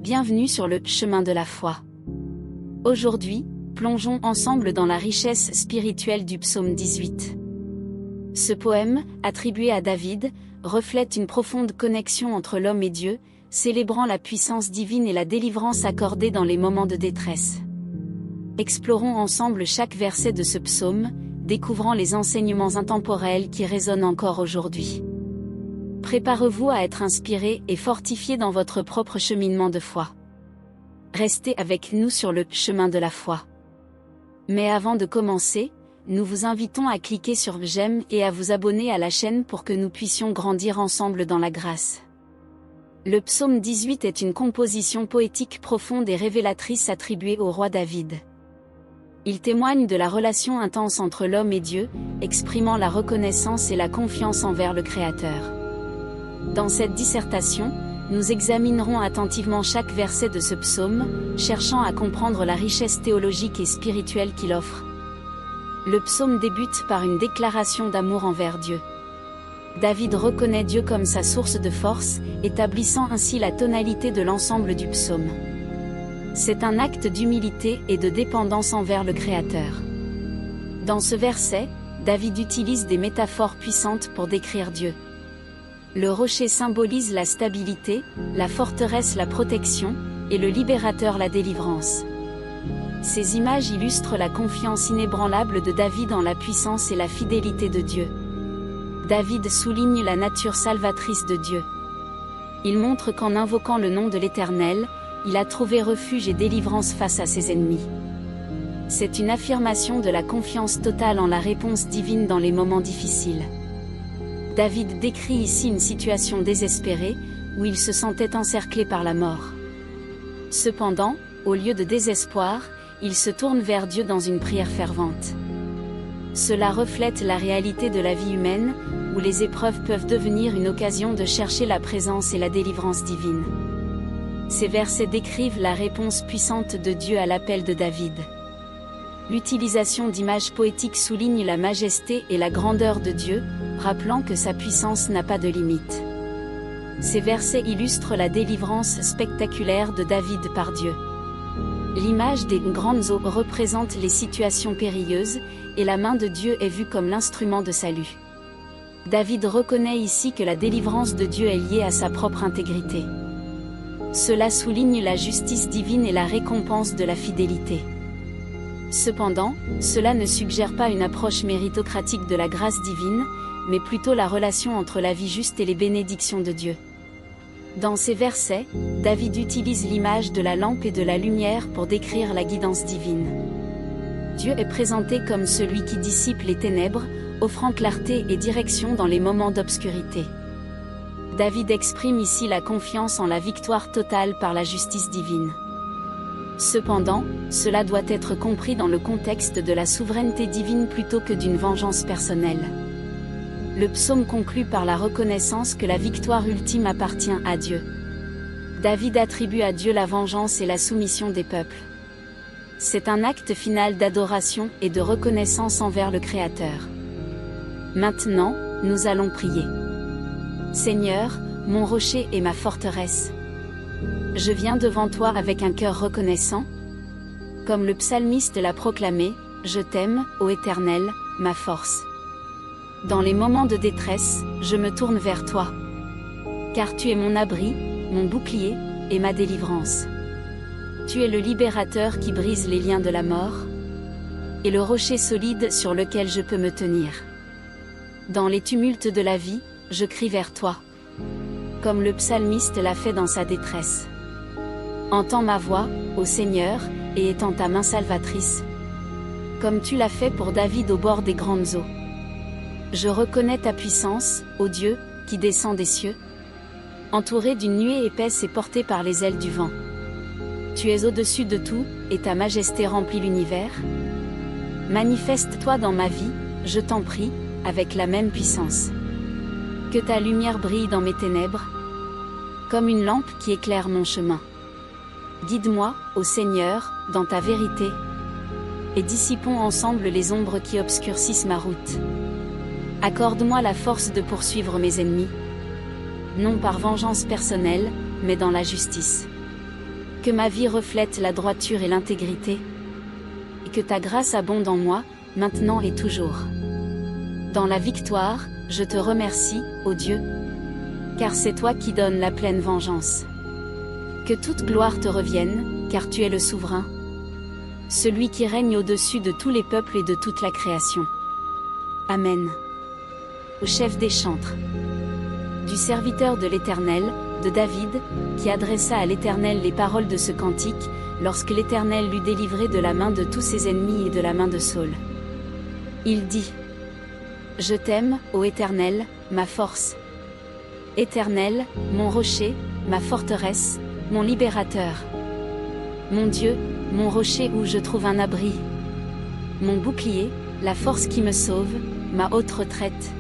Bienvenue sur le chemin de la foi. Aujourd'hui, plongeons ensemble dans la richesse spirituelle du psaume 18. Ce poème, attribué à David, reflète une profonde connexion entre l'homme et Dieu, célébrant la puissance divine et la délivrance accordée dans les moments de détresse. Explorons ensemble chaque verset de ce psaume, découvrant les enseignements intemporels qui résonnent encore aujourd'hui. Préparez-vous à être inspiré et fortifié dans votre propre cheminement de foi. Restez avec nous sur le chemin de la foi. Mais avant de commencer, nous vous invitons à cliquer sur j'aime et à vous abonner à la chaîne pour que nous puissions grandir ensemble dans la grâce. Le psaume 18 est une composition poétique profonde et révélatrice attribuée au roi David. Il témoigne de la relation intense entre l'homme et Dieu, exprimant la reconnaissance et la confiance envers le Créateur. Dans cette dissertation, nous examinerons attentivement chaque verset de ce psaume, cherchant à comprendre la richesse théologique et spirituelle qu'il offre. Le psaume débute par une déclaration d'amour envers Dieu. David reconnaît Dieu comme sa source de force, établissant ainsi la tonalité de l'ensemble du psaume. C'est un acte d'humilité et de dépendance envers le Créateur. Dans ce verset, David utilise des métaphores puissantes pour décrire Dieu. Le rocher symbolise la stabilité, la forteresse la protection, et le libérateur la délivrance. Ces images illustrent la confiance inébranlable de David en la puissance et la fidélité de Dieu. David souligne la nature salvatrice de Dieu. Il montre qu'en invoquant le nom de l'Éternel, il a trouvé refuge et délivrance face à ses ennemis. C'est une affirmation de la confiance totale en la réponse divine dans les moments difficiles. David décrit ici une situation désespérée, où il se sentait encerclé par la mort. Cependant, au lieu de désespoir, il se tourne vers Dieu dans une prière fervente. Cela reflète la réalité de la vie humaine, où les épreuves peuvent devenir une occasion de chercher la présence et la délivrance divine. Ces versets décrivent la réponse puissante de Dieu à l'appel de David. L'utilisation d'images poétiques souligne la majesté et la grandeur de Dieu, rappelant que sa puissance n'a pas de limite. Ces versets illustrent la délivrance spectaculaire de David par Dieu. L'image des grandes eaux représente les situations périlleuses, et la main de Dieu est vue comme l'instrument de salut. David reconnaît ici que la délivrance de Dieu est liée à sa propre intégrité. Cela souligne la justice divine et la récompense de la fidélité. Cependant, cela ne suggère pas une approche méritocratique de la grâce divine, mais plutôt la relation entre la vie juste et les bénédictions de Dieu. Dans ces versets, David utilise l'image de la lampe et de la lumière pour décrire la guidance divine. Dieu est présenté comme celui qui dissipe les ténèbres, offrant clarté et direction dans les moments d'obscurité. David exprime ici la confiance en la victoire totale par la justice divine. Cependant, cela doit être compris dans le contexte de la souveraineté divine plutôt que d'une vengeance personnelle. Le psaume conclut par la reconnaissance que la victoire ultime appartient à Dieu. David attribue à Dieu la vengeance et la soumission des peuples. C'est un acte final d'adoration et de reconnaissance envers le Créateur. Maintenant, nous allons prier. Seigneur, mon rocher et ma forteresse. Je viens devant toi avec un cœur reconnaissant. Comme le psalmiste l'a proclamé, je t'aime, ô Éternel, ma force. Dans les moments de détresse, je me tourne vers toi. Car tu es mon abri, mon bouclier, et ma délivrance. Tu es le libérateur qui brise les liens de la mort, et le rocher solide sur lequel je peux me tenir. Dans les tumultes de la vie, je crie vers toi. Comme le psalmiste l'a fait dans sa détresse. Entends ma voix, ô Seigneur, et étends ta main salvatrice. Comme tu l'as fait pour David au bord des grandes eaux. Je reconnais ta puissance, ô Dieu, qui descend des cieux. Entouré d'une nuée épaisse et porté par les ailes du vent. Tu es au-dessus de tout, et ta majesté remplit l'univers. Manifeste-toi dans ma vie, je t'en prie, avec la même puissance. Que ta lumière brille dans mes ténèbres, comme une lampe qui éclaire mon chemin. Guide-moi, ô Seigneur, dans ta vérité, et dissipons ensemble les ombres qui obscurcissent ma route. Accorde-moi la force de poursuivre mes ennemis, non par vengeance personnelle, mais dans la justice. Que ma vie reflète la droiture et l'intégrité. Et que ta grâce abonde en moi, maintenant et toujours. Dans la victoire, je te remercie, ô Dieu. Car c'est toi qui donnes la pleine vengeance. Que toute gloire te revienne, car tu es le souverain. Celui qui règne au-dessus de tous les peuples et de toute la création. Amen. Au chef des chantres. Du serviteur de l'Éternel, de David, qui adressa à l'Éternel les paroles de ce cantique, lorsque l'Éternel l'eut délivré de la main de tous ses ennemis et de la main de Saül. Il dit: Je t'aime, ô Éternel, ma force. Éternel, mon rocher, ma forteresse, mon libérateur. Mon Dieu, mon rocher où je trouve un abri. Mon bouclier, la force qui me sauve, ma haute retraite.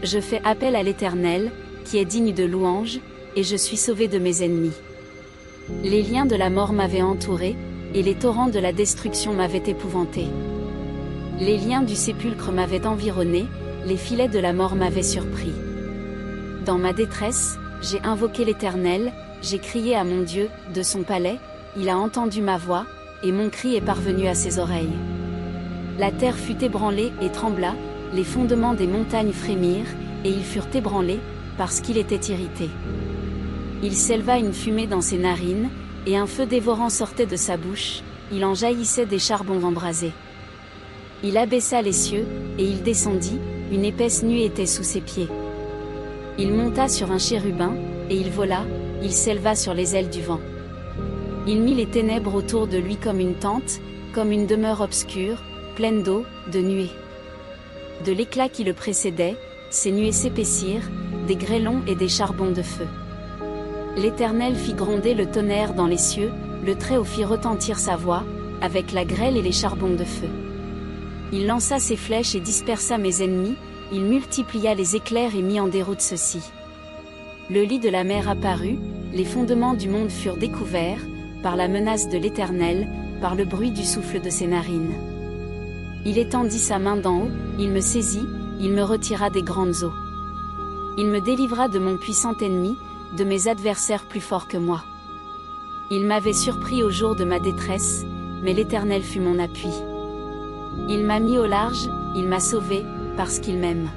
Je fais appel à l'Éternel, qui est digne de louange, et je suis sauvé de mes ennemis. Les liens de la mort m'avaient entouré, et les torrents de la destruction m'avaient épouvanté. Les liens du sépulcre m'avaient environné, les filets de la mort m'avaient surpris. Dans ma détresse, j'ai invoqué l'Éternel, j'ai crié à mon Dieu, de son palais, il a entendu ma voix, et mon cri est parvenu à ses oreilles. La terre fut ébranlée et trembla, les fondements des montagnes frémirent, et ils furent ébranlés, parce qu'il était irrité. Il s'éleva une fumée dans ses narines, et un feu dévorant sortait de sa bouche, il en jaillissait des charbons embrasés. Il abaissa les cieux, et il descendit, une épaisse nuée était sous ses pieds. Il monta sur un chérubin, et il vola, il s'éleva sur les ailes du vent. Il mit les ténèbres autour de lui comme une tente, comme une demeure obscure, pleine d'eau, de nuées. De l'éclat qui le précédait, ces nuées s'épaissirent, des grêlons et des charbons de feu. L'Éternel fit gronder le tonnerre dans les cieux, le Très-Haut fit retentir sa voix, avec la grêle et les charbons de feu. Il lança ses flèches et dispersa mes ennemis, il multiplia les éclairs et mit en déroute ceux-ci. Le lit de la mer apparut, les fondements du monde furent découverts, par la menace de l'Éternel, par le bruit du souffle de ses narines. Il étendit sa main d'en haut, il me saisit, il me retira des grandes eaux. Il me délivra de mon puissant ennemi, de mes adversaires plus forts que moi. Il m'avait surpris au jour de ma détresse, mais l'Éternel fut mon appui. Il m'a mis au large, il m'a sauvé, parce qu'il m'aime.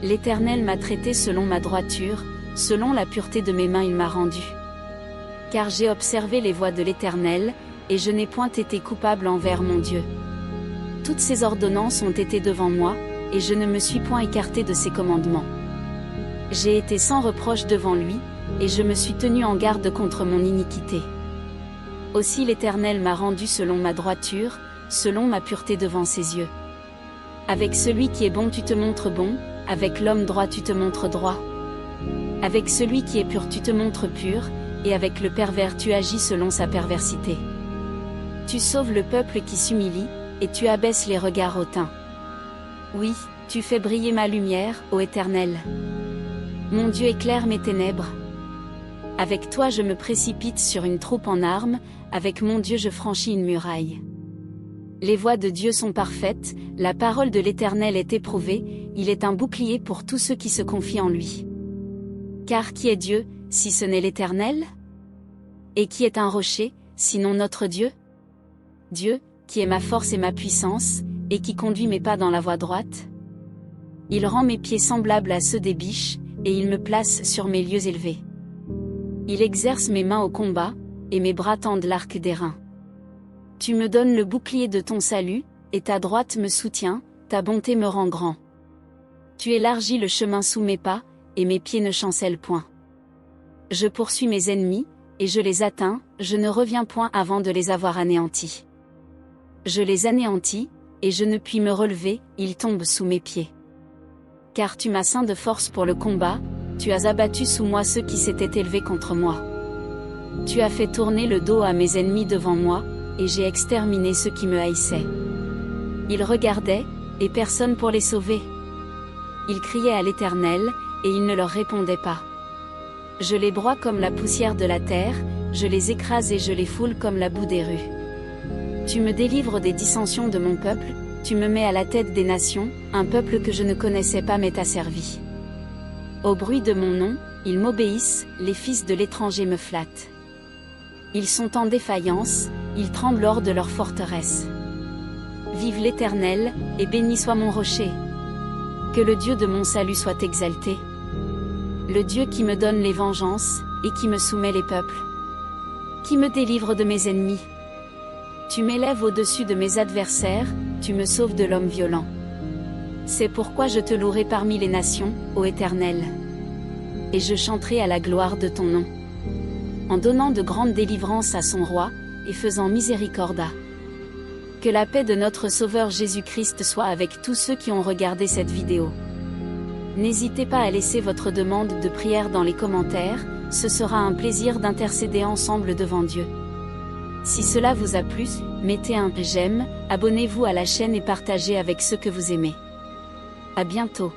L'Éternel m'a traité selon ma droiture, selon la pureté de mes mains il m'a rendu. Car j'ai observé les voies de l'Éternel, et je n'ai point été coupable envers mon Dieu. Toutes ses ordonnances ont été devant moi, et je ne me suis point écarté de ses commandements. J'ai été sans reproche devant lui, et je me suis tenu en garde contre mon iniquité. Aussi l'Éternel m'a rendu selon ma droiture, selon ma pureté devant ses yeux. Avec celui qui est bon tu te montres bon, avec l'homme droit tu te montres droit. Avec celui qui est pur tu te montres pur, et avec le pervers tu agis selon sa perversité. Tu sauves le peuple qui s'humilie, et tu abaisses les regards hautains. Oui, tu fais briller ma lumière, ô Éternel. Mon Dieu éclaire mes ténèbres. Avec toi je me précipite sur une troupe en armes, avec mon Dieu je franchis une muraille. Les voies de Dieu sont parfaites, la parole de l'Éternel est éprouvée, il est un bouclier pour tous ceux qui se confient en lui. Car qui est Dieu, si ce n'est l'Éternel? Et qui est un rocher, sinon notre Dieu? Dieu, qui est ma force et ma puissance, et qui conduit mes pas dans la voie droite? Il rend mes pieds semblables à ceux des biches, et il me place sur mes lieux élevés. Il exerce mes mains au combat, et mes bras tendent l'arc d'airain. Tu me donnes le bouclier de ton salut, et ta droite me soutient, ta bonté me rend grand. Tu élargis le chemin sous mes pas, et mes pieds ne chancellent point. Je poursuis mes ennemis, et je les atteins, je ne reviens point avant de les avoir anéantis. Je les anéantis, et je ne puis me relever, ils tombent sous mes pieds. Car tu m'as ceint de force pour le combat, tu as abattu sous moi ceux qui s'étaient élevés contre moi. Tu as fait tourner le dos à mes ennemis devant moi, et j'ai exterminé ceux qui me haïssaient. Ils regardaient, et personne pour les sauver. Ils criaient à l'Éternel, et il ne leur répondait pas. Je les broie comme la poussière de la terre, je les écrase et je les foule comme la boue des rues. Tu me délivres des dissensions de mon peuple, tu me mets à la tête des nations, un peuple que je ne connaissais pas m'est asservi. Au bruit de mon nom, ils m'obéissent, les fils de l'étranger me flattent. Ils sont en défaillance, ils tremblent hors de leur forteresse. Vive l'Éternel, et béni soit mon rocher. Que le Dieu de mon salut soit exalté. Le Dieu qui me donne les vengeances, et qui me soumet les peuples. Qui me délivre de mes ennemis. Tu m'élèves au-dessus de mes adversaires, tu me sauves de l'homme violent. C'est pourquoi je te louerai parmi les nations, ô Éternel. Et je chanterai à la gloire de ton nom. En donnant de grandes délivrances à son roi, et faisant miséricordia. Que la paix de notre Sauveur Jésus-Christ soit avec tous ceux qui ont regardé cette vidéo. N'hésitez pas à laisser votre demande de prière dans les commentaires, ce sera un plaisir d'intercéder ensemble devant Dieu. Si cela vous a plu, mettez un j'aime, abonnez-vous à la chaîne et partagez avec ceux que vous aimez. À bientôt.